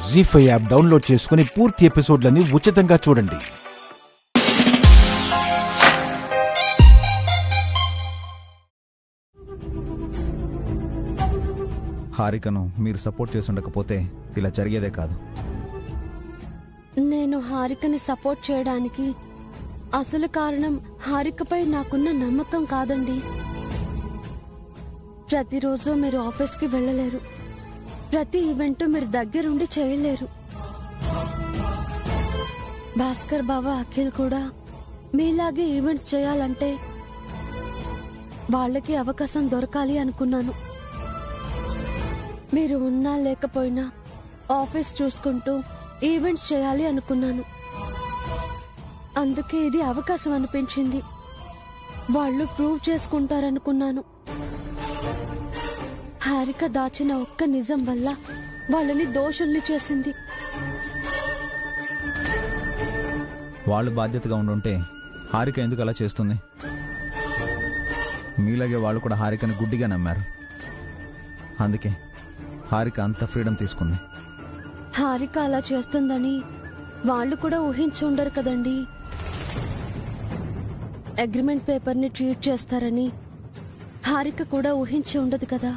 జీ5 app download చేసుకుని పూర్తి ఎపిసోడ్లని ఉచితంగా చూడండి. హారికను మీరు సపోర్ట్ చేసి ఉండకపోతే ఇలా జరిగేదే కాదు. నేను హారికని సపోర్ట్ చేయడానికి అసలు కారణం హారికపై నాకున్న నమ్మకం కాదండి. ప్రతిరోజు మీరు ఆఫీస్కి వెళ్ళలేరు, ప్రతి ఈవెంట్ మీరు దగ్గరుండి చేయలేరు. భాస్కర్ బావ, అఖిల్ కూడా మీలాగే ఈవెంట్స్ చేయాలంటే వాళ్ళకి అవకాశం దొరకాలి అనుకున్నాను. మీరు ఉన్నా లేకపోయినా ఆఫీస్ చూసుకుంటూ ఈవెంట్స్ చేయాలి అనుకున్నాను. అందుకే ఇది అవకాశం అనిపించింది. వాళ్ళు ప్రూవ్ చేసుకుంటారనుకున్నాను. హారిక దాచిన ఒక్క నిజం వల్ల వాళ్ళని దోషుల్ని చేసింది. వాళ్ళు బాధ్యతగా ఉండుంటే హారిక ఎందుకు అలా చేస్తుంది? మీలాగే వాళ్ళు కూడా హారికని గుడ్డిగా నమ్మారు. అందుకే హారిక అంత ఫ్రీడమ్ తీసుకుంది. హారిక అలా చేస్తుందని వాళ్ళు కూడా ఊహించి ఉండరు కదండి. అగ్రిమెంట్ పేపర్ని ట్రీట్ చేస్తారని హారిక కూడా ఊహించి ఉండదు కదా.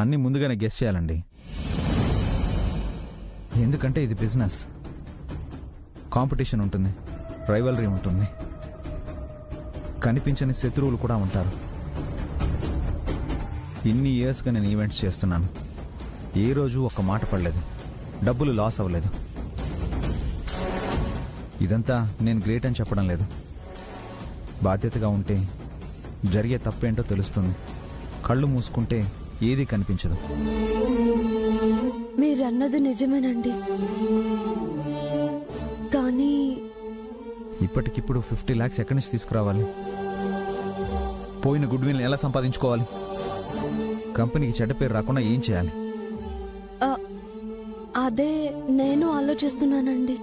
అన్నీ ముందుగానే గెస్ చేయాలండి. ఎందుకంటే ఇది బిజినెస్. కాంపిటీషన్ ఉంటుంది, రైవలరీ ఉంటుంది, కనిపించని శత్రువులు కూడా ఉంటారు. ఇన్ని ఇయర్స్గా నేను ఈవెంట్స్ చేస్తున్నాను. ఏ రోజు ఒక్క మాట పడలేదు, డబ్బులు లాస్ అవ్వలేదు. ఇదంతా నేను గ్రేట్ అని చెప్పడం లేదు. బాధ్యతగా ఉంటే జరిగే తప్పేంటో తెలుస్తుంది. కళ్ళు మూసుకుంటే ఏదీ కనిపించదు. మీరన్నది నిజమేనండి, కానీ ఇప్పటికిప్పుడు 50 lakhs ఎక్కడి నుంచి తీసుకురావాలి? పోయిన గుడ్ విల్ ఎలా సంపాదించుకోవాలి? కంపెనీకి చెడ్డ పేరు రాకుండా ఏం చేయాలి? అదే నేను ఆలోచిస్తున్నానండి.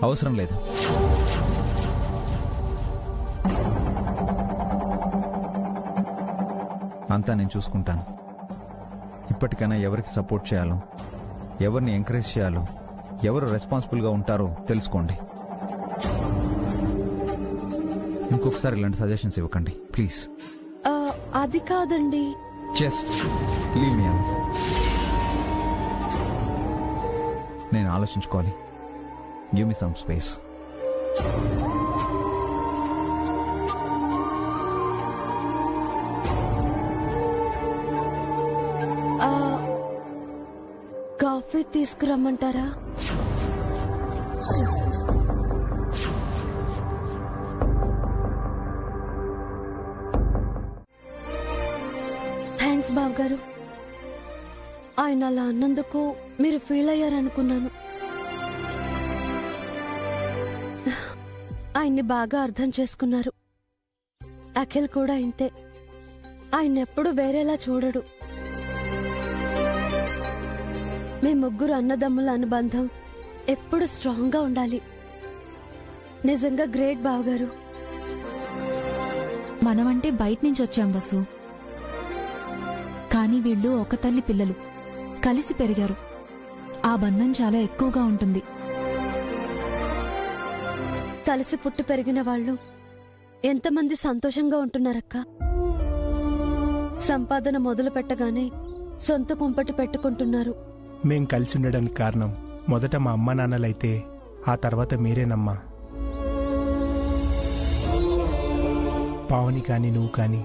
అవసరం లేదు. అంతా నేను చూసుకుంటాను. ఇప్పటికైనా ఎవరికి సపోర్ట్ చేయాలో, ఎవరిని ఎంకరేజ్ చేయాలో, ఎవరు రెస్పాన్సిబుల్గా ఉంటారో తెలుసుకోండి. ఇంకొకసారి ఇలాంటి సజెషన్స్ ఇవ్వకండి ప్లీజ్. అది కాదండి. Just leave me alone. నేను ఆలోచించుకోవాలి. Give me some space. Coffee తీసుకురమ్మంటారా? థ్యాంక్స్ బావగారు. ఆయన అలా అన్నందుకు మీరు ఫీల్ అయ్యారనుకున్నాను. ఆయన్ని బాగా అర్థం చేసుకున్నారు. అఖిల్ కూడా ఇంతే. ఆయన ఎప్పుడు వేరేలా చూడడు. మీ ముగ్గురు అన్నదమ్ముల అనుబంధం ఎప్పుడు స్ట్రాంగ్ గా ఉండాలి. నిజంగా గ్రేట్ బావగారు. మనమంటే బయట నుంచి వచ్చాం వసు, కానీ వీళ్ళు ఒక తల్లి పిల్లలు, కలిసి పెరిగారు. ఆ బంధం చాలా ఎక్కువగా ఉంటుంది. కలిసి పుట్టి పెరిగిన వాళ్ళు ఎంతమంది సంతోషంగా ఉంటున్నారక్క. సంపాదన మొదలు పెట్టగానే సొంత కుంపటి పెట్టుకుంటున్నారు. మేం కలిసి ఉండడానికి కారణం మొదట మా అమ్మ నాన్నలైతే ఆ తర్వాత మీరేనమ్మా. పావని కానీ నువ్వు కానీ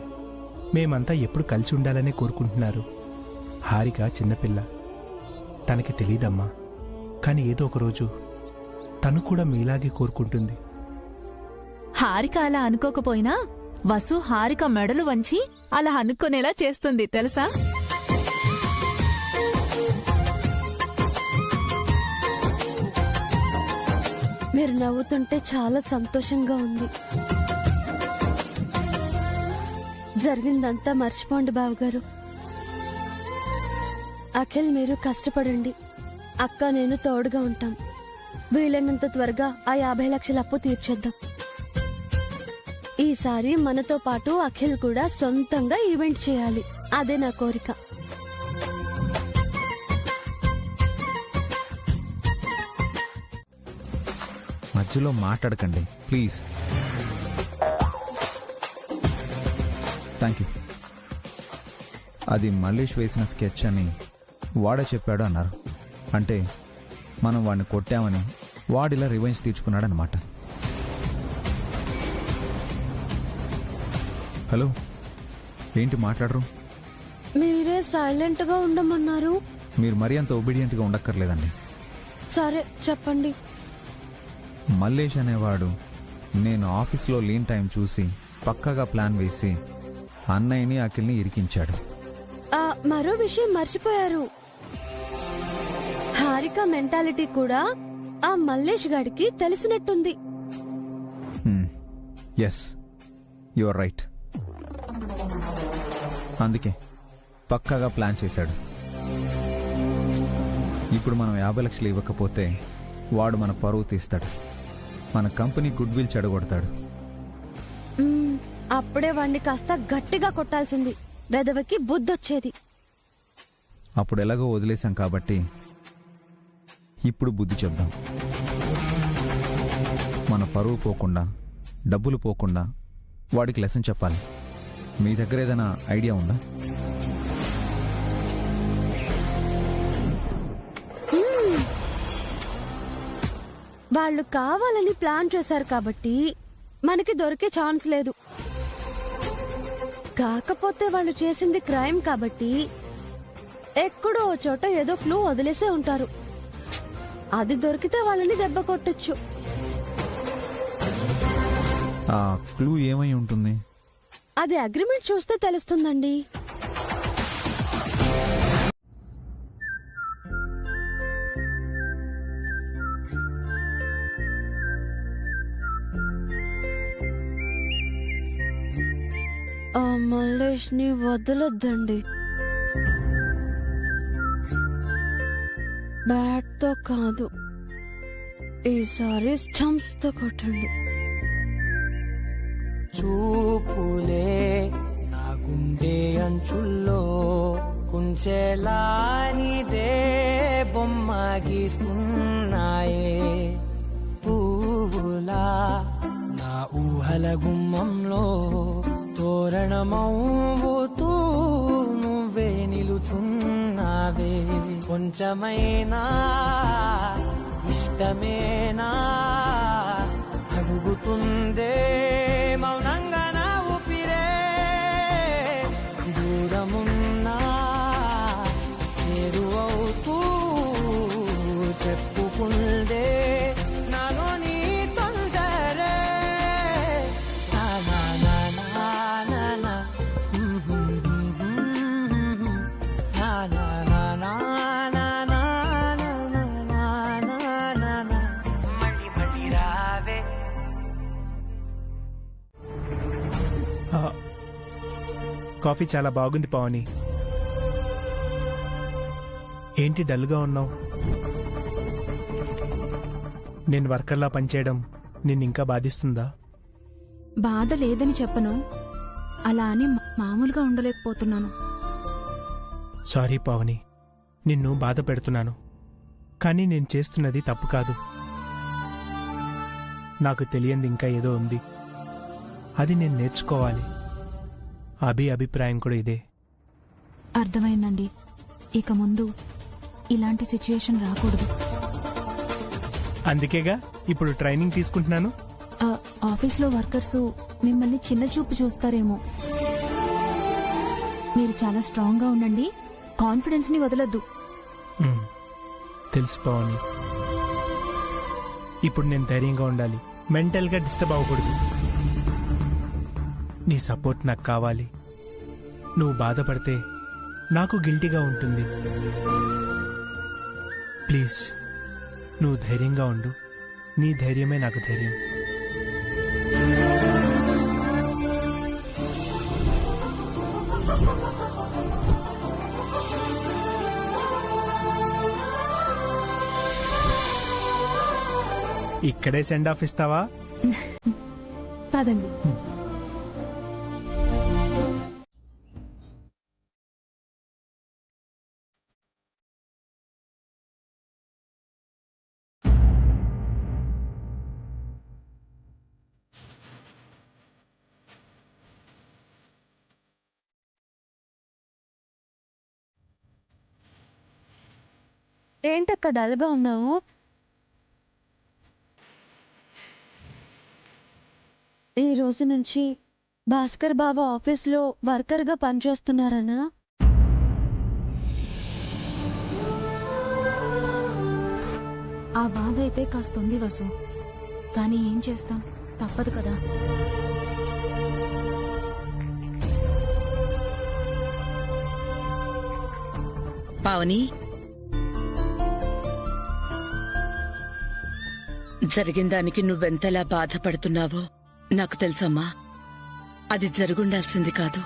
మేమంతా ఎప్పుడు కలిసి ఉండాలనే కోరుకుంటున్నారు. హారిక చిన్నపిల్ల, తనకి తెలీదమ్మా. కానీ ఏదో ఒకరోజు తను కూడా మీలాగే కోరుకుంటుంది. హారిక అలా అనుకోకపోయినా వసు హారిక మెడలు వంచి అలా అనుకునేలా చేస్తుంది తెలుసా? మీరు నవ్వుతుంటే చాలా సంతోషంగా ఉంది. జరిగిందంతా మర్చిపోండి బావగారు. అఖిల్, మీరు కష్టపడండి. అక్క నేను తోడుగా ఉంటాం. వీలైనంత త్వరగా ఆ 50 లక్షల అప్పు తీర్చేద్దాం. ఈసారి మనతో పాటు అఖిల్ కూడా సొంతంగా ఈవెంట్ చేయాలి. అదే నా కోరిక. మధ్యలో మాట్లాడకండి ప్లీజ్. Thank you. అది మల్లేష్ వేసిన స్కెచ్ అని వాడే చెప్పాడు అన్నారు. అంటే మనం వాడిని కొట్టామని వాడిలా రివెంజ్ తీర్చుకున్నాడనమాట. హలో, ఏంటి మాట్లాడరు? మీరే సైలెంట్ గా ఉండమన్నారు. మీరు మరీ అంత ఒబీడియంట్గా ఉండక్కర్లేదండి. సరే చెప్పండి. మల్లేష్ అనేవాడు నేను ఆఫీస్లో లీన్ టైం చూసి పక్కాగా ప్లాన్ వేసి అన్నయ్యని అఖిల్ని ఇరికించాడు. మరో విషయం మర్చిపోయారు. హారిక మెంటాలిటీ కూడా ఆ మల్లేష్ గాడికి తెలిసినట్టుంది. Yes, you are right. అందుకే పక్కాగా ప్లాన్ చేశాడు. ఇప్పుడు మనం 50 లక్షలు ఇవ్వకపోతే వాడు మన పరువు తీస్తాడు, మన కంపెనీ గుడ్ విల్ చెడగొడతాడు. అప్పుడే వాణ్ణి కాస్త గట్టిగా కొట్టాల్సింది, వెదవకి బుద్ధొచ్చేది. అప్పుడు ఎలాగో వదిలేశాం కాబట్టి ఇప్పుడు బుద్ధి చెప్దాం. మన పరువు పోకుండా, డబ్బులు పోకుండా వాడికి లెసన్ చెప్పాలి. మీ దగ్గర ఏదైనా ఐడియా ఉందా? వాళ్ళు కావాలని ప్లాన్ చేశారు కాబట్టి మనకి దొరికే ఛాన్స్ లేదు. కాకపోతే వాళ్ళు చేసింది క్రైమ్ కాబట్టి ఎక్కడో ఓ చోట ఏదో క్లూ వదిలేసే ఉంటారు. అది దొరికితే వాళ్ళని దెబ్బ కొట్టొచ్చు. ఆ క్లూ ఏమై ఉంటుంది? అది అగ్రిమెంట్ చూస్తే తెలుస్తుందండి. ఆ మల్లేష్ ని వదలొద్దండి. బ్యాట్ తో కాదు, ఈసారి స్టంప్స్ తో కొట్టండి. చూపులే నా గుండె అంచుల్లో కుంచెలానిదే బొమ్మ గీసుకున్నాయే. పువ్వులా నా ఊహల గుమ్మంలో తోరణమవుతూ నువ్వే నిలుచున్నావే. కొంచెమైనా ఇష్టమేనా అడుగుతుందే మౌనంగా నా ఊపిరే. దూరమున్నా చేరువవుతూ చెప్పుకుందే నాలో నీ తొందరే. నా నా నా నా నా నా నా నా నా నా నా నా నా నా నా మళ్ళీ మళ్ళీ రావే. కాఫీ చాలా బాగుంది పావని. ఏంటి డల్గా ఉన్నావు? నేను వర్కర్లా పనిచేయడం నిన్నింకా బాధిస్తుందా? బాధ లేదని చెప్పను, అలా అని మామూలుగా ఉండలేకపోతున్నాను. సారీ పావని, నిన్ను బాధ పెడుతున్నాను. కానీ నేను చేస్తున్నది తప్పు కాదు. నాకు తెలియంది ఇంకా ఏదో ఉంది. అది నేను నేర్చుకోవాలి. అభిప్రాయం కూడా ఇదే. అర్థమైందండి. ఇక ముందు ఇలాంటి సిచ్యుయేషన్ రాకూడదు. అందుకేగా ఇప్పుడు ట్రైనింగ్ తీసుకుంటున్నాను. ఆఫీస్లో వర్కర్స్ మిమ్మల్ని చిన్న చూపు చూస్తారేమో. మీరు చాలా స్ట్రాంగ్ గా ఉండండి, కాన్ఫిడెన్స్ ని వదలొద్దు. తెలుసు పావని. ఇప్పుడు నేను ధైర్యంగా ఉండాలి, మెంటల్గా డిస్టర్బ్ అవ్వకూడదు. నీ సపోర్ట్ నాకు కావాలి. నువ్వు బాధపడితే నాకు గిల్టీగా ఉంటుంది. ప్లీజ్ నువ్వు ధైర్యంగా ఉండు. నీ ధైర్యమే నాకు ధైర్యం. ఇక్కడే సెండ్ ఆఫ్ ఇస్తావా? కాదండి. ఏంటక్క డల్గా ఉన్నావు? ఈ రోజు నుంచి భాస్కర్ బాబా ఆఫీస్లో వర్కర్గా పనిచేస్తున్నారనా? ఆ బాధ అయితే కాస్తుంది వసు, కానీ ఏం చేస్తాం, తప్పదు కదా. పావని, జరిగిన దానికి నువ్వెంతలా బాధపడుతున్నావో నాకు తెలుసమ్మా. అది జరుగుండాల్సింది కాదు.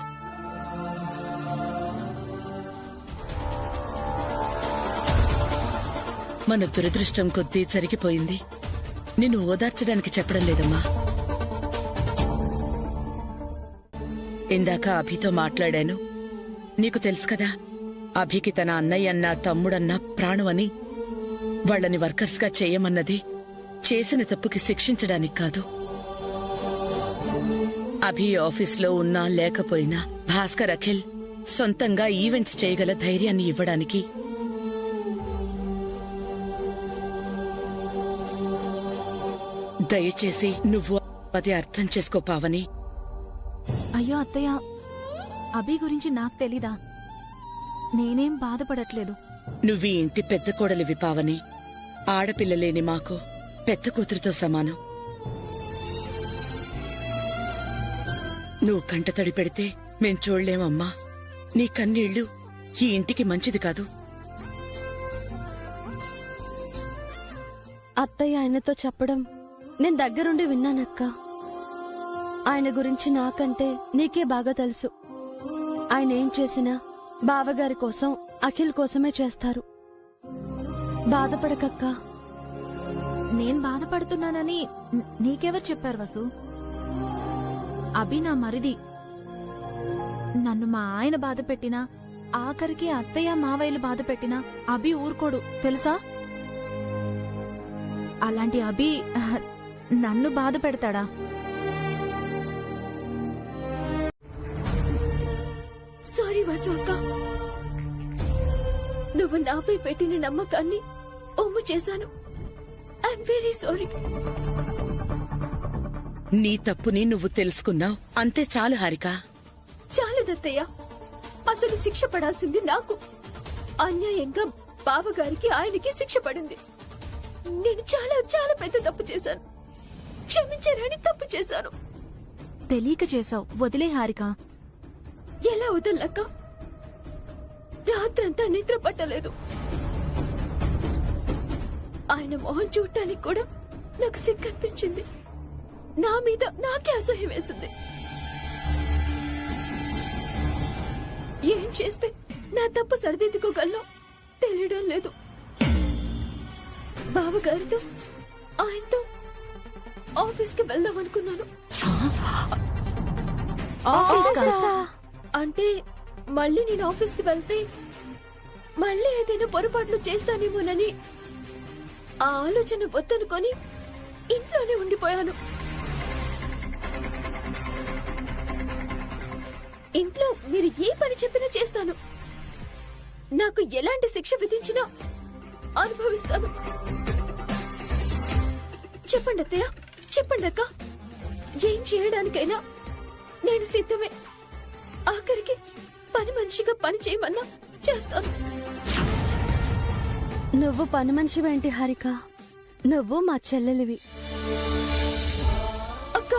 మన దురదృష్టం కొద్దీ జరిగిపోయింది. నిన్ను ఓదార్చడానికి చెప్పడం లేదమ్మా. ఇందాక అభితో మాట్లాడాను. నీకు తెలుసు కదా, అభికి తన అన్నయ్య అన్న తమ్ముడన్న ప్రాణమని. వాళ్ళని వర్కర్స్గా చేయమన్నది చేసిన తప్పుకి శిక్షించడానికి కాదు. అభి ఆఫీస్లో ఉన్నా లేకపోయినా భాస్కర్, అఖిల్ సొంతంగా ఈవెంట్స్ చేయగల ధైర్యాన్ని ఇవ్వడానికి. దయచేసి నువ్వు అది అర్థం చేసుకో పావని. అయ్యో అత్తయ్య, అభి గురించి నాకు తెలీదా? నేనేం బాధపడట్లేదు. నువ్వీ ఇంటి పెద్ద కోడలివి పావని. ఆడపిల్లలేని మాకు పెద్ద కూతురుతో సమానం. నువ్వు కంటతడి పెడితే మేం చూడలేమమ్మా. నీ కన్నీళ్లు ఈ ఇంటికి మంచిది కాదు. అత్తయ్య ఆయనతో చెప్పడం నేను దగ్గరుండి విన్నానక్క. ఆయన గురించి నాకంటే నీకే బాగా తెలుసు. ఆయన ఏం చేసినా బావగారి కోసం, అఖిల్ కోసమే చేస్తారు. బాధపడకక్క. నేను బాధపడుతున్నానని నీకెవరు చెప్పారు వసు? అభి నా మరిది. నన్ను మా ఆయన బాధ పెట్టినా, ఆఖరికి అత్తయ్య మావయ్యలు బాధ పెట్టినా అభి ఊరుకోడు తెలుసా? అలాంటి అభి నన్ను బాధ పెడతాడా? సారీ వాసు అక్క, నువ్వు నాపై పెట్టిన నమ్మకాన్ని ఒమ్ము చేశాను. I'm very sorry. నీ తప్పుని నువ్వు తెలుసుకున్నావు, అంతే చాలు హారిక. చాలదత్తయ్య, అసలు శిక్ష పడాల్సింది నాకు. అన్యాయంగా బావగారికి ఆయనకి శిక్ష పడింది. నేను చాలా చాలా పెద్ద తప్పు చేశాను. క్షమించరాని తప్పు చేశాను. తెలియక చేసావు, వదిలే హారిక. ఎలా వదలక్క? రాత్రంతా నిద్ర పట్టలేదు. ఆయన మొహం చూడటానికి కూడా నాకు సిగ్గనిపించింది. నా మీద నాకే అసహ్యం వేసింది. ఏం చేస్తే నా తప్పు సరిదిద్దుకోగలను తెలియడం లేదు. బావగారితో ఆయనతో ఆఫీస్కి వెళ్దాం అనుకున్నాను. అంటే మళ్ళీ నేను ఆఫీస్కి వెళ్తే మళ్ళీ ఏదైనా పొరపాట్లు చేస్తానేమోనని ఆ ఆలోచన వద్దనుకొని ఇంట్లోనే ఉండిపోయాను. ఇంట్లో మీరు ఏ పని చెప్పినా చేస్తాను. నాకు ఎలాంటి శిక్ష విధించినా అనుభవిస్తాను. చెప్పండి అత్తయ్య, చెప్పండి అక్క. ఏం చేయడానికైనా నేను సిద్ధమే. ఆఖరికి పని మనిషిగా పని చేయమన్నా చేస్తాను. నువ్వు పని మనిషివేంటి హారిక? నువ్వు మా చెల్లెలివి. అక్క,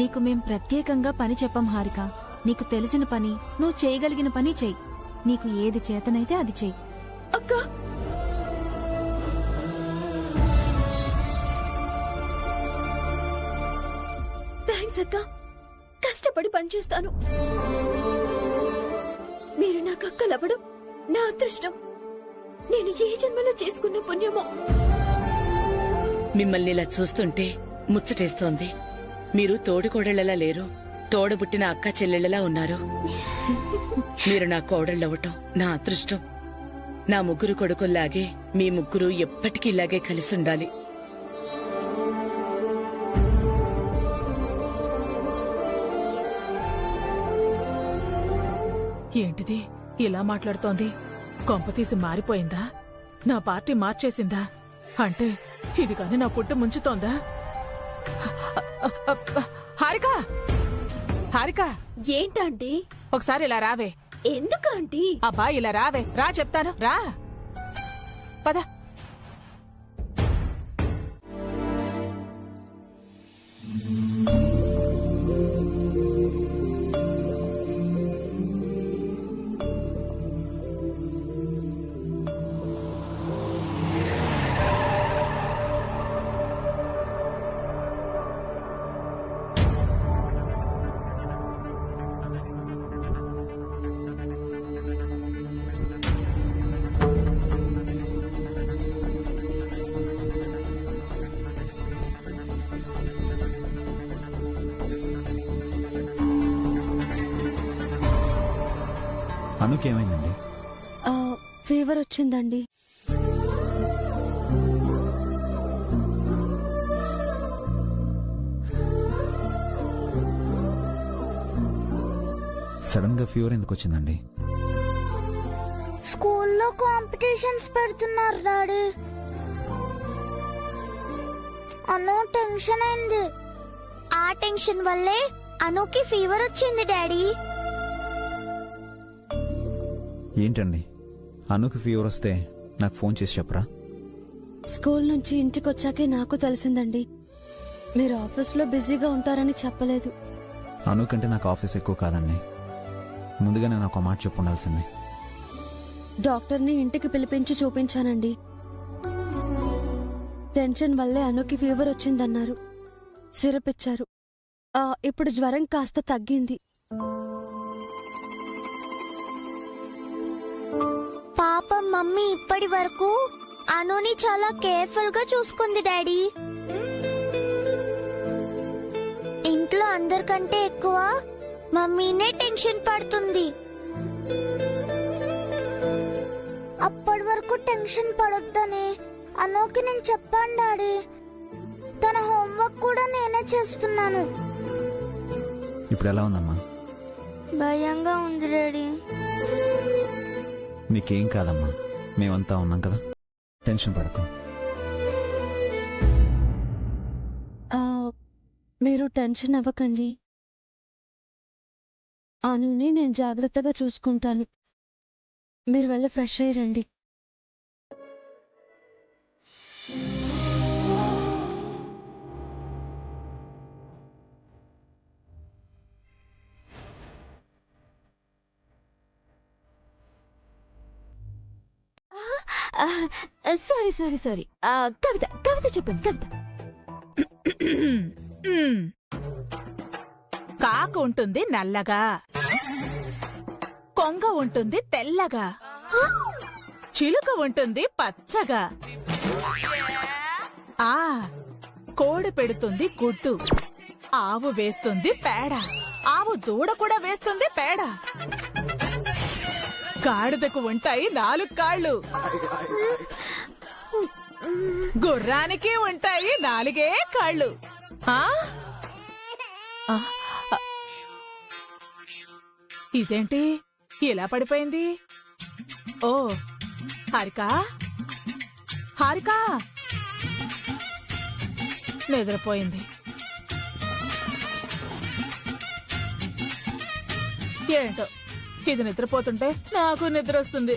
నీకు మేం ప్రత్యేకంగా పని చెప్పం హారిక. నీకు తెలిసిన పని, నువ్వు చేయగలిగిన పని చెయ్యి. నీకు ఏది చేతనైతే అది చెయ్యి. అక్క, థ్యాంక్స్ అక్క. కష్టపడి పనిచేస్తాను. మీరు నాకు అక్కలవ్వడం నా అదృష్టం. నేను ఏ జన్మలో చేసుకున్న పుణ్యమో. మిమ్మల్ని ఇలా చూస్తుంటే ముచ్చటేస్తోంది. మీరు తోడికోడళ్లలా లేరు, తోడబుట్టిన అక్క చెల్లెళ్లలా ఉన్నారు. మీరు నా కోడళ్ళవటం నా అదృష్టం. నా ముగ్గురు కొడుకుల్లాగే మీ ముగ్గురు ఎప్పటికీ ఇలాగే కలిసి ఉండాలి. ఏంటిది ఇలా మాట్లాడుతోంది? కొంపతీసి మారిపోయిందా? నా పార్టీ మార్చేసిందా? అంటే ఇది కాని నా పుట్టు ముంచుతోందా? హారిక, హారిక, ఏంటంటీ? ఒకసారి ఇలా రావే. ఎందుకంటీ? అబ్బా ఇలా రావే, రా చెప్తాను, రా. పద. అనుకేమైందండి? ఫీవర్ వచ్చిందండి. సడన్ గా ఫీవర్ ఎందుకు వచ్చిందండి? స్కూల్లో కాంపిటీషన్స్ పెడుతున్నారు డాడీ. అను టెన్షన్ అయింది. ఆ టెన్షన్ వల్లే అనుకి ఫీవర్ వచ్చింది డాడీ. ఏంటండి, అనుకి ఫీవర్ వస్తే నాకు ఫోన్ చేసి చెప్పరా? స్కూల్ నుంచి ఇంటికి వచ్చాకే నాకు తెలిసిందండి. మీరు ఆఫీస్లో బిజీగా ఉంటారని చెప్పలేదు. అను కంటే నాకు ఆఫీస్ ఎక్కువ కాదండి. ముందుగానే నాకు ఒక మాట చెప్పు ఉండాల్సింది. డాక్టర్ని ఇంటికి పిలిపించి చూపించానండి. టెన్షన్ వల్లే అనుకి ఫీవర్ వచ్చిందన్నారు. సిరప్ ఇచ్చారు. ఇప్పుడు జ్వరం కాస్త తగ్గింది. పాపం మమ్మీ ఇప్పటి వరకు అనుని చాలా కేర్ఫుల్ గా చూసుకుంది డాడీ. ఇంట్లో అందరికంటే ఎక్కువ మమ్మీనే టెన్షన్ పడుతుంది. అప్పటి వరకు టెన్షన్ పడొద్దని అనుకి నేను చెప్పాను డాడీ. తన హోంవర్క్ కూడా నేనే చేస్తున్నాను. ఇప్పుడు ఎలా ఉందమ్మా? భయంగా ఉంది డాడీ. నీకేం కాదమ్మా, మేమంతా ఉన్నాం కదా, టెన్షన్ పడకు. మీరు టెన్షన్ అవ్వకండి. అనుని నేను జాగ్రత్తగా చూసుకుంటాను. మీరు వెళ్ళి ఫ్రెష్ అయ్యి రండి. సారీ కవిత చెప్పండి. కవిత. కాకు ఉంటుంది నల్లగా, కొంగ ఉంటుంది తెల్లగా, చిలుక ఉంటుంది పచ్చగా, కోడి పెడుతుంది గుడ్డు, ఆవు వేస్తుంది పేడ, ఆవు దూడ కూడా వేస్తుంది పేడ, గాడిదకు ఉంటాయి 4 కాళ్ళు, గుర్రానికి ఉంటాయి 4 కాళ్ళు. ఇదేంటి ఇలా పడిపోయింది? ఓ హారికా, హారికా నిద్రపోయింది. ఏంటో ఇది నిద్రపోతుంటే నాకు నిద్ర వస్తుంది.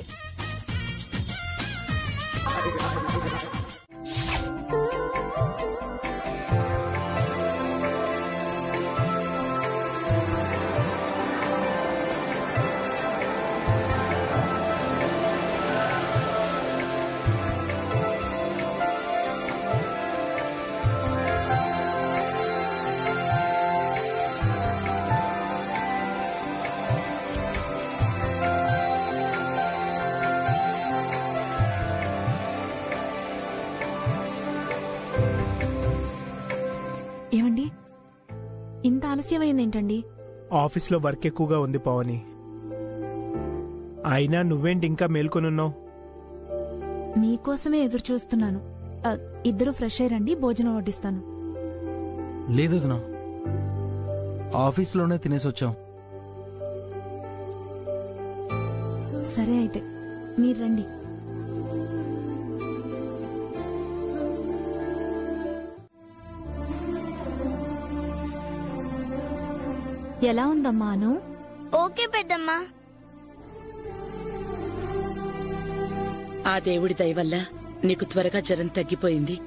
ఏమండి, ఇంత ఆలస్యమైందేంటండి? ఆఫీస్లో వర్క్ ఎక్కువగా ఉంది పవని. అయినా నువ్వేంటి ఇంకా మేల్కొనున్నావు? మీకోసమే ఎదురు చూస్తున్నాను. ఇద్దరు ఫ్రెష్ అయ్యండి, భోజనం వడ్డిస్తాను. లేదు వదినా, ఆఫీస్లోనే తినేసి వచ్చాం. సరే అయితే మీరు రండి. ఎలా ఉందమ్మా అను? ఓకే పెద్దమ్మా. ఆ దేవుడి దయ వల్ల నీకు త్వరగా జ్వరం తగ్గిపోయింది.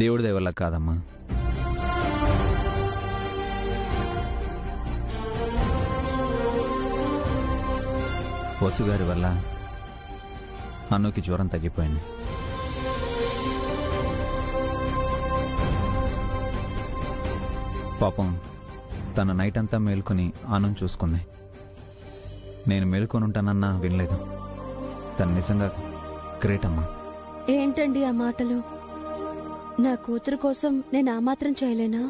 దేవుడి దయ వల్ల కాదమ్మా, వసుగారి వల్ల అన్నుకి జ్వరం తగ్గిపోయింది. పాపం తన నైట్ అంతా మేల్కొని అన్నం చూసుకుంది. నేను మేల్కొని ఉంటానన్నా వినలేదు. తను నిజంగా గ్రేట్ అమ్మా. ఏంటండి ఆ మాటలు? నా కూతురు కోసం నేను ఆ మాత్రం చేయలేనా?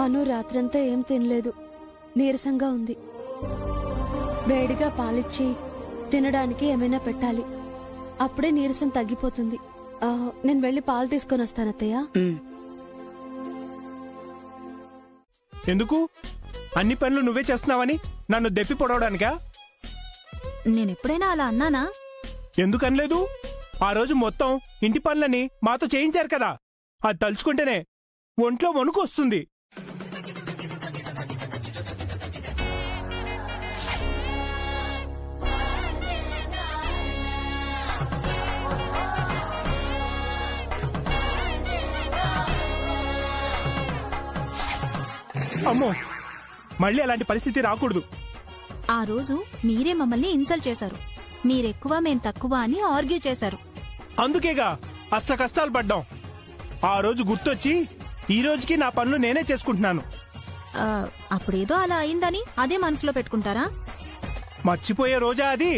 అను రాత్రంతా ఏం తినలేదు, నీరసంగా ఉంది. వేడిగా పాలిచ్చి తినడానికి ఏమైనా పెట్టాలి, అప్పుడే నీరసం తగ్గిపోతుంది. నేను వెళ్ళి పాలు తీసుకొని వస్తాను అత్తయ్య. ఎందుకు అన్ని పనులు నువ్వే చేస్తున్నావని నన్ను దెప్పి పొడవడానికా? నేనెప్పుడైనా అలా అన్నానా? ఎందుకనలేదు? ఆ రోజు మొత్తం ఇంటి పనులని మాతో చేయించారు కదా, అది తలుచుకుంటేనే ఒంట్లో వణుకు వస్తుంది. అమ్మో, మళ్ళీ అలాంటి పరిస్థితి రాకూడదు. ఆ రోజు మీరే మమ్మల్ని ఇన్సల్ట్ చేశారు. మీరెక్కువ మేం తక్కువ అని ఆర్గ్యూ చేశారు. అందుకేగా అష్ట కష్టాలు పడ్డాం. ఆ రోజు గుర్తొచ్చి ఈ రోజుకి నా పనులు నేనే చేసుకుంటున్నాను. అప్పుడేదో అలా అయిందని అదే మనసులో పెట్టుకుంటారా? మర్చిపోయే రోజా అది?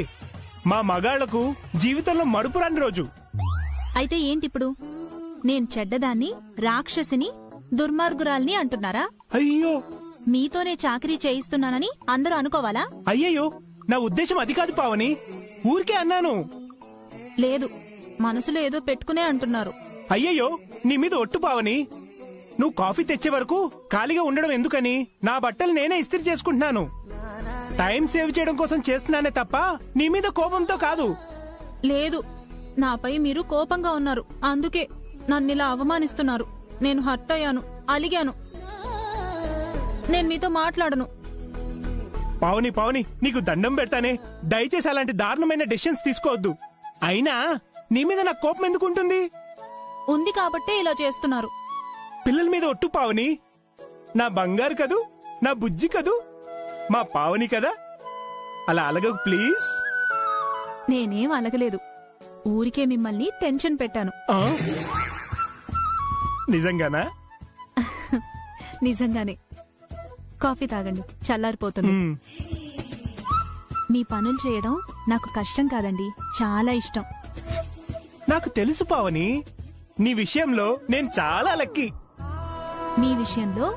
మా మగాళ్లకు జీవితంలో మడుపురాని రోజు. అయితే ఏంటిప్పుడు? నేను చెడ్డదాన్ని, రాక్షసిని, దుర్మార్గురాల్ని అంటున్నారా? అయ్యో, మీతోనే చాకరీ చేయిస్తున్నానని అందరూ అనుకోవాలా? అయ్యయ్యో, నా ఉద్దేశం అది కాదు పావని, ఊరికే అన్నాను. లేదు, మనసులో ఏదో పెట్టుకునే అంటున్నారు. అయ్యయ్యో, నీ మీద ఒట్టు పావని. నువ్వు కాఫీ తెచ్చే వరకు ఖాళీగా ఉండడం ఎందుకని నా బట్టలు నేనే ఇస్త్రీ చేసుకుంటున్నాను. టైం సేవ్ చేయడం కోసం చేస్తున్నానే తప్ప నీ మీద కోపంతో కాదు. లేదు, నాపై మీరు కోపంగా ఉన్నారు, అందుకే నన్నిలా అవమానిస్తున్నారు. నేను హర్ట్ అయ్యాను, అలిగాను. నేను మీతో మాట్లాడను. పావని పావని, నీకు దండం పెడతానే, దయచేసి అలాంటి దారుణమైన డెసిషన్స్ తీసుకోవద్దు. అయినా నీ మీద నాకు కోపం ఎందుకుంటుంది? ఉంది కాబట్టే ఇలా చేస్తున్నారు. పిల్లల మీద ఒట్టు పావని. నా బంగారు కదూ, నా బుజ్జి కదూ, మా పావని కదా, అలా అలగకు ప్లీజ్. నేనేం అలగలేదు, ఊరికే మిమ్మల్ని టెన్షన్ పెట్టాను. నిజంగానా? నిజంగానే. కాఫీ తాగండి, చల్లారిపోతుంది. మీ పనులు చేయడం నాకు కష్టం కాదండి, చాలా ఇష్టం. నాకు తెలుసు పావని, నీ విషయంలో నేను చాలా లక్కీ. మీ విషయంలో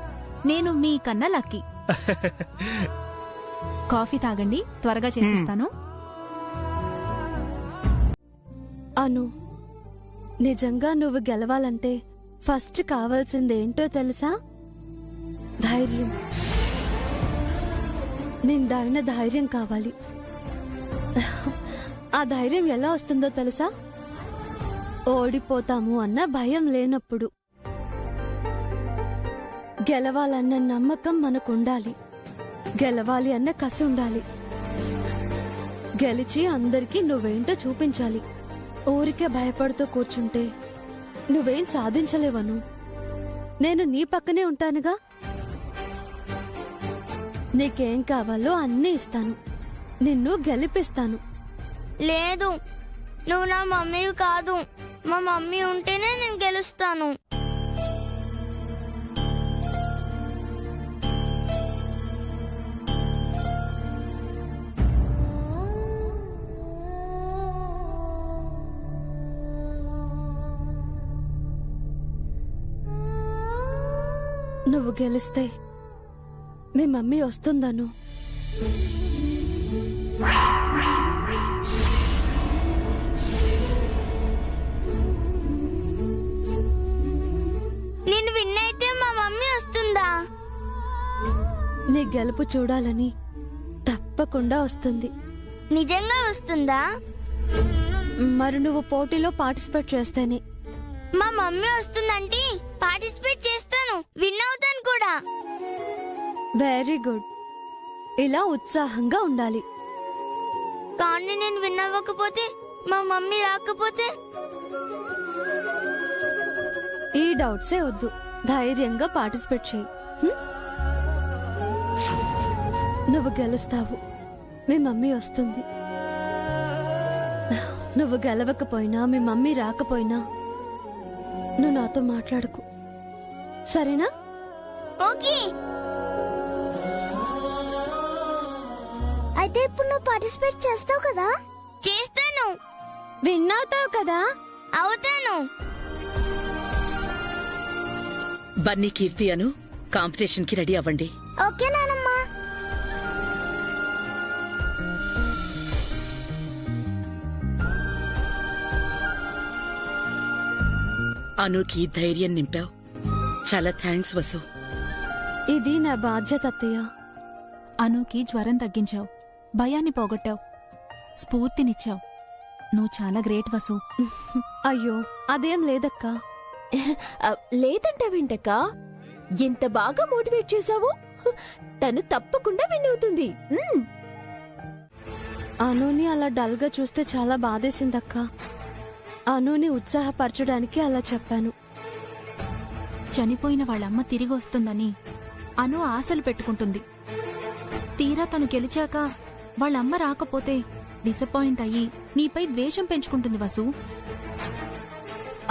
నేను మీకన్నా లక్కీ. కాఫీ తాగండి, త్వరగా చేసిస్తాను. అను, నిజంగా నువ్వు గెలవాలంటే ఫస్ట్ కావాల్సిందేంటో తెలుసా? ధైర్యం. నిండైన ధైర్యం కావాలి. ఆ ధైర్యం ఎలా వస్తుందో తెలుసా? ఓడిపోతాము అన్న భయం లేనప్పుడు. గెలవాలన్న నమ్మకం మనకుండాలి, గెలవాలి అన్న కసి ఉండాలి. గెలిచి అందరికీ నువ్వేంటో చూపించాలి. ఊరికే భయపడుతూ కూర్చుంటే నువ్వేం సాధించలేవను. నేను నీ పక్కనే ఉంటానుగా. నీకేం కావాలో అన్నీ ఇస్తాను, నిన్ను గెలిపిస్తాను. లేదు, నువ్వు నా మమ్మీ కాదు. మా మమ్మీ ఉంటేనే నేను గెలుస్తాను. నువ్వు గెలిస్తే మీ మమ్మీ వస్తుందను. నేను విన్ అయితే మా మమ్మీ వస్తుందా? నీ గెలుపు చూడాలని తప్పకుండా వస్తుంది. నిజంగా వస్తుందా? మరి నువ్వు పోటీలో పార్టిసిపేట్ చేస్తేనే. మా మమ్మీ వస్తుందంటే పార్టిసిపేట్ చేస్తాను, విన్ అవుతాను కూడా. Very good. ఇలా ఉత్సాహంగా ఉండాలి. కానీ నేను విన్ అవ్వకపోతే, మా మమ్మీ రాకపోతే? ఈ డౌట్సే వద్దు, ధైర్యంగా పార్టిసిపేట్ చేయి. నువ్వు గెలుస్తావు, మీ మమ్మీ వస్తుంది. నువ్వు గెలవకపోయినా, మీ మమ్మీ రాకపోయినా నువ్వు నాతో మాట్లాడకు, సరేనా? ఓకే. అయితే ఇప్పుడు నువ్వు పార్టిసిపేట్ చేస్తావు కదా? చేస్తాను. విన్ అవుతావు కదా? అవుతాను. బన్నీ, కీర్తి అను కాంపిటీషన్ కి రెడీ అవ్వండి. ఓకే నానమ్మా. అనుకి ధైర్యం నింపావు. చాలా థ్యాంక్స్ వసు. ఇది నా బాధ్యత అత్తయ్య. అనుకి జ్వరం తగ్గించావు, భయాన్ని పోగొట్టావు, స్ఫూర్తినిచ్చావు. నువ్వు చాలా గ్రేట్ వసు. అయ్యో అదేం లేదక్కా. లేదంటావేంటక్క? ఎంత బాగా మోటివేట్ చేశావు. తను తప్పకుండా విన్ అవుతుంది. అనుని అలా డల్ గా చూస్తే చాలా బాధేసిందక్కా. అనుని ఉత్సాహపరచడానికి అలా చెప్పాను. చనిపోయిన వాళ్ళమ్మ తిరిగి వస్తుందని అను ఆశలు పెట్టుకుంటుంది. తీరా తను గెలిచాక వాళ్ళమ్మ రాకపోతే డిసప్పాయింట్ అయ్యి నీపై ద్వేషం పెంచుకుంటుంది వసు.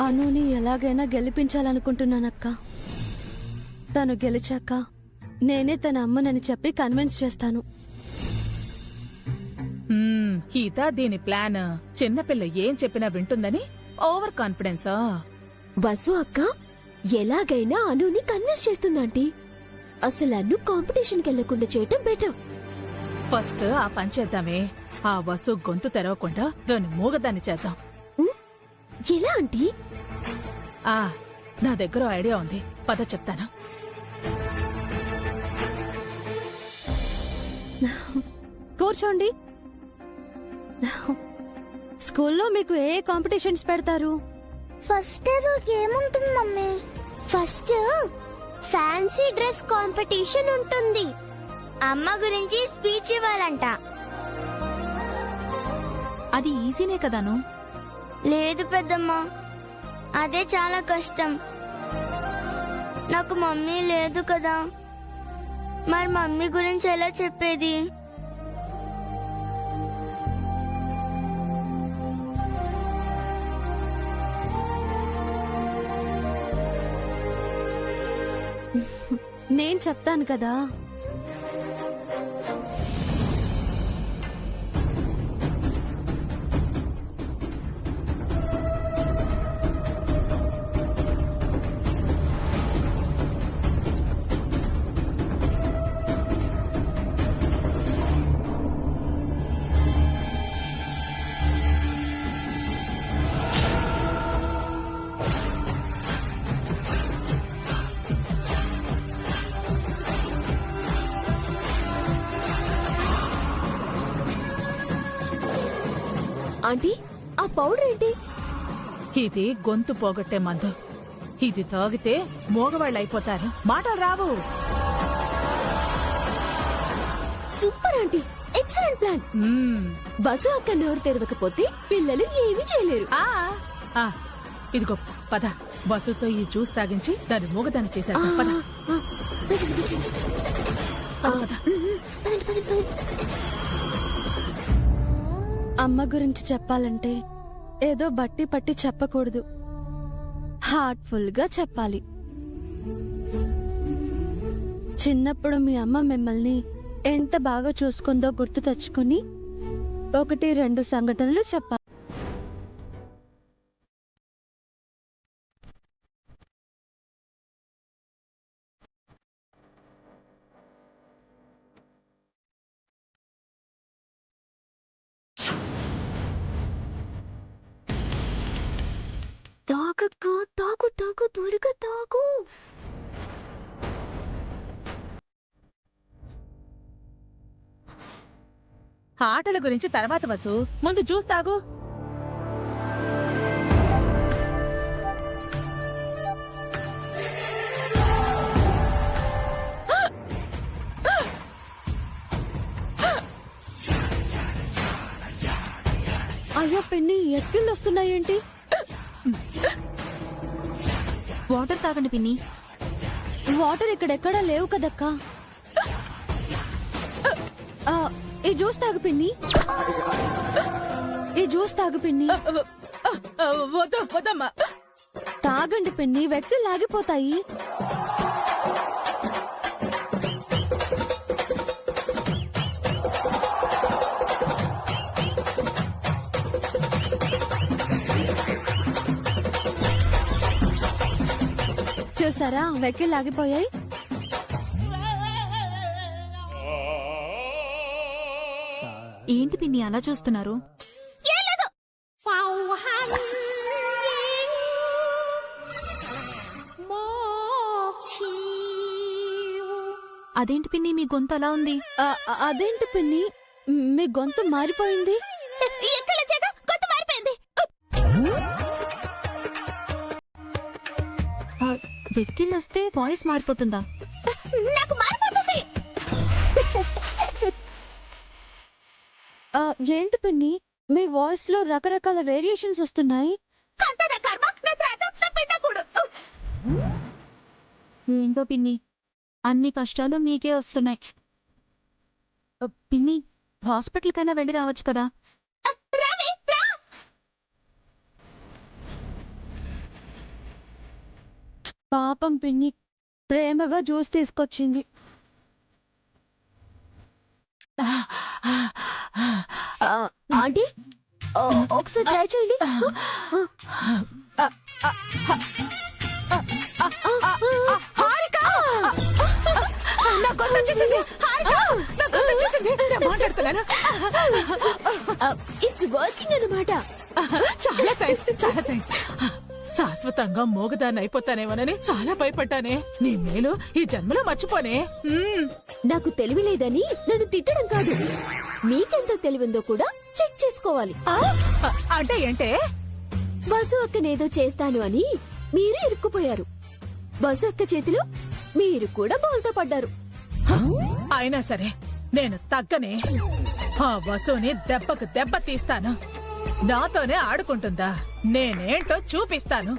అనుని ఎలాగైనా గెలిపించాలనుకుంటున్నానక్కా. తను గెలిచాక నేనే తన అమ్మనని చెప్పి కన్విన్స్ చేస్తాను. ఇదా దీని ప్లాన్? చిన్నపిల్ల ఏం చెప్పినా వింటుందని ఓవర్ కాన్ఫిడెన్సా? వసు అక్క ఎలాగైనా అనుని కన్విన్స్ చేస్తుందంటీ. అసలు అన్ను కాంపిటీషన్ కెళ్లకుండా చేయటం బెటర్. ఫస్ట్ ఆ పని చేద్దామే. ఆ వసు గొంతు తెరవకుండా దాన్ని మూగదాన్ని చేద్దాం. ఎలా ఆంటీ? నా దగ్గర ఐడియా ఉంది, పద చెప్తాను. కూర్చోండి. స్కూల్లో మీకు ఏ కాంపిటీషన్స్ పెడతారు? ఫస్ట్ ఏదో గేమ్ ఉంటుంది mummy. First fancy dress competition ఉంటుంది. అమ్మ గురించి స్పీచ్ ఇవ్వాలంట. అది ఈజీనే కదాను. లేదు పెద్దమ్మా, అదే చాలా కష్టం. నాకు మమ్మీ లేదు కదా, మరి మమ్మీ గురించి ఎలా చెప్పేది? నేను చెప్తాను కదా. ఆంటీ, ఆ పౌడర్ ఏంటి? ఇది గొంతు పోగొట్టే మందు. ఇది తాగితే మోగవాళ్ళు అయిపోతారు, మాటలు రావు. Super aunty, excellent plan. Vasu అక్క నోరు తెరవకపోతే పిల్లలు ఏమీ చేయలేరు. ఇదిగో పద, వసుతో ఈ జ్యూస్ తాగించి దాన్ని మూగదాన్ని చేశారు. పద. అమ్మ గురించి చెప్పాలంటే ఏదో బట్టి పట్టి చెప్పకూడదు, హార్ట్ఫుల్ గా చెప్పాలి. చిన్నప్పుడు మీ అమ్మ మిమ్మల్ని ఎంత బాగా చూసుకుందో గుర్తు తెచ్చుకుని 1-2 సంఘటనలు చెప్పాలి. తాగక్క, తాగు తాగు, త్వరగా తాగు. ఆటల గురించి తర్వాత వసు, ముందు జ్యూస్ తాగు. అయ్యో పిన్ని, ఎక్కిళ్ళు వస్తున్నాయేంటి? వాటర్ తాగండి పిన్ని. వాటర్ ఇక్కడెక్కడా లేవు కదక్కా. ఈ జ్యూస్ తాగు పిన్ని, ఈ జ్యూస్ తాగు పిన్ని. వద్దమ్మా. తాగండి పిన్ని, వెక్కిళ్ళు ఆగిపోతాయి. చూసారా, వెక్కిళ్ళు ఆగిపోయాయి. ఏంటి పిన్ని అలా చూస్తున్నారు? అదేంటి పిన్ని మీ గొంతు అలా ఉంది? అదేంటి పిన్ని మీ గొంతు మారిపోయింది? వెక్కిళ్ళొస్తే వాయిస్ మారిపోతుందా? నాకు మారిపోతుంది. ఏంటి పిన్ని, మీ వాయిస్ లో రకరకాల వేరియేషన్స్ వస్తున్నాయి. ఏంటో పిన్ని, అన్ని కష్టాలు మీకే వస్తున్నాయి. పిన్ని, హాస్పిటల్ కైనా వెళ్ళి రావచ్చు కదా. పాపం పిన్ని ప్రేమగా జ్యూస్ తీసుకొచ్చింది. ఆంటీ, ఒకసారి ట్రై చేయండి. ఇట్స్ వర్కింగ్ అన్నమాట. చాలా థ్యాంక్స్, చాలా థ్యాంక్స్. శాశ్వతంగా మోగదాన్ని అయిపోతానేమోనని చాలా భయపడ్డానే. నీ మేలు ఈ జన్మలో మర్చిపోనే. నాకు తెలివి లేదని నన్ను తిట్టడం కాదు, మీకెంత తెలివిందో కూడా చెక్ చేసుకోవాలి. అంటే ఏంటే? బసు అక్కనేదో చేస్తాను అని మీరు ఇరుక్కుపోయారు. బసు అక్క చేతిలో మీరు కూడా బోల్తా పడ్డారు. అయినా సరే నేను తగ్గనే. ఆ వసుని దెబ్బకు దెబ్బ తీస్తాను. నాతోనే ఆడుకుంటుందా? నేనేంటో చూపిస్తాను.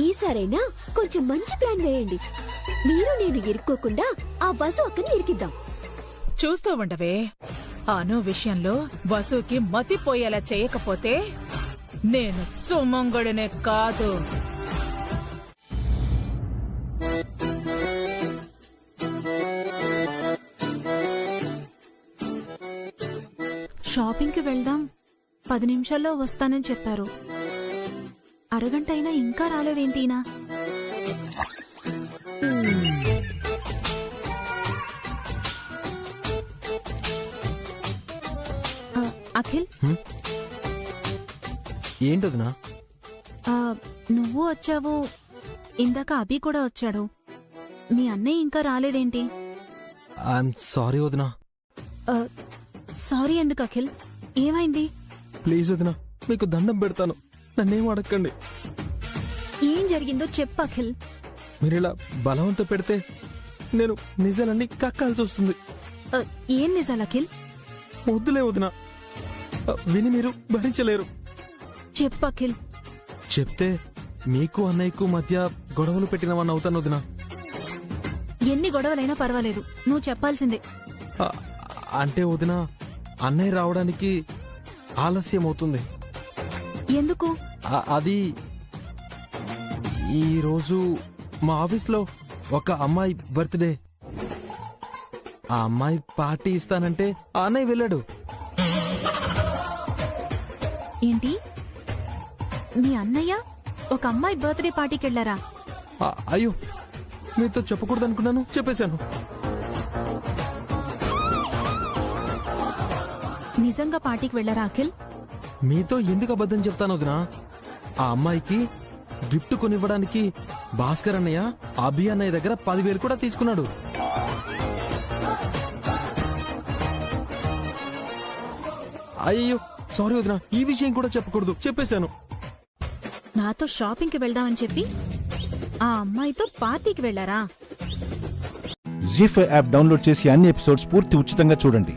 ఈసారైనా కొంచెం మంచి ప్లాన్ వేయండి. మీరు నేను ఇరుక్కోకుండా ఆ బసు అక్కని ఇరికిద్దాం. చూస్తూ ఉండవే. అను విషయంలో వసుకి మతిపోయేలా చేయకపోతే నేను సుమంగడునే కాదు. షాపింగ్ కి వెళ్దాం, 10 నిమిషాల్లో వస్తానని చెప్పారు. అరగంట అయినా ఇంకా రాలేదేంటినా? అఖిల్, ఏంటదినా? నువ్వు వచ్చావు, ఇందాక అభి కూడా వచ్చాడు. మీ అన్నయ్య ఇంకా రాలేదేంటి? ఐఎమ్ సారీ వదినా. సారీ ఎందుకు అఖిల్? ఏమైంది? ప్లీజ్ వదినా, మీకు దండం పెడతాను, నన్నేం అడగండి. ఏం జరిగిందో చెప్పు అఖిల్. మీరిలా బలవంత పెడితే నేను నిజాలన్నీ కక్కాల్సి వస్తుంది. ఏం నిజాలు అఖిల్? వద్దులే వదినా, విని మీరు భరించలేరు. చెప్పు అఖిల్. చెప్తే మీకు అన్నయ్యకు మధ్య గొడవలు పెట్టినవన్న అవుతాను వదినా. ఎన్ని గొడవలైనా పర్వాలేదు, నువ్వు చెప్పాల్సిందే. అంటే వదినా, అన్నయ్య రావడానికి ఆలస్యం అవుతుంది. ఎందుకు? అది ఈరోజు మా ఆఫీస్లో ఒక అమ్మాయి బర్త్డే. ఆ అమ్మాయి పార్టీ ఇస్తానంటే ఆ అన్నయ్య వెళ్ళాడు. ఏంటి, మీ అన్నయ్య ఒక అమ్మాయి బర్త్డే పార్టీకి వెళ్లారా? అయ్యో, మీతో చెప్పకూడదు అనుకున్నాను, చెప్పేశాను. నిజంగా పార్టీకి వెళ్లారా అఖిల్? మీతో ఎందుకు అబద్ధం చెప్తాను వదినా? ఆ అమ్మాయికి గిఫ్ట్ కొనివ్వడానికి భాస్కర్ అన్నయ్య అభి అన్నయ్య దగ్గర 10,000 కూడా తీసుకున్నాడు. అయ్యో సారీ వదినా, ఈ విషయం కూడా చెప్పకూడదు, చెప్పేశాను. నాతో షాపింగ్ కి వెళ్దామని చెప్పి ఆ అమ్మాయితో పార్టీకి వెళ్లారా? జీ5 యాప్ డౌన్లోడ్ చేసి అన్ని ఎపిసోడ్స్ పూర్తి ఉచితంగా చూడండి.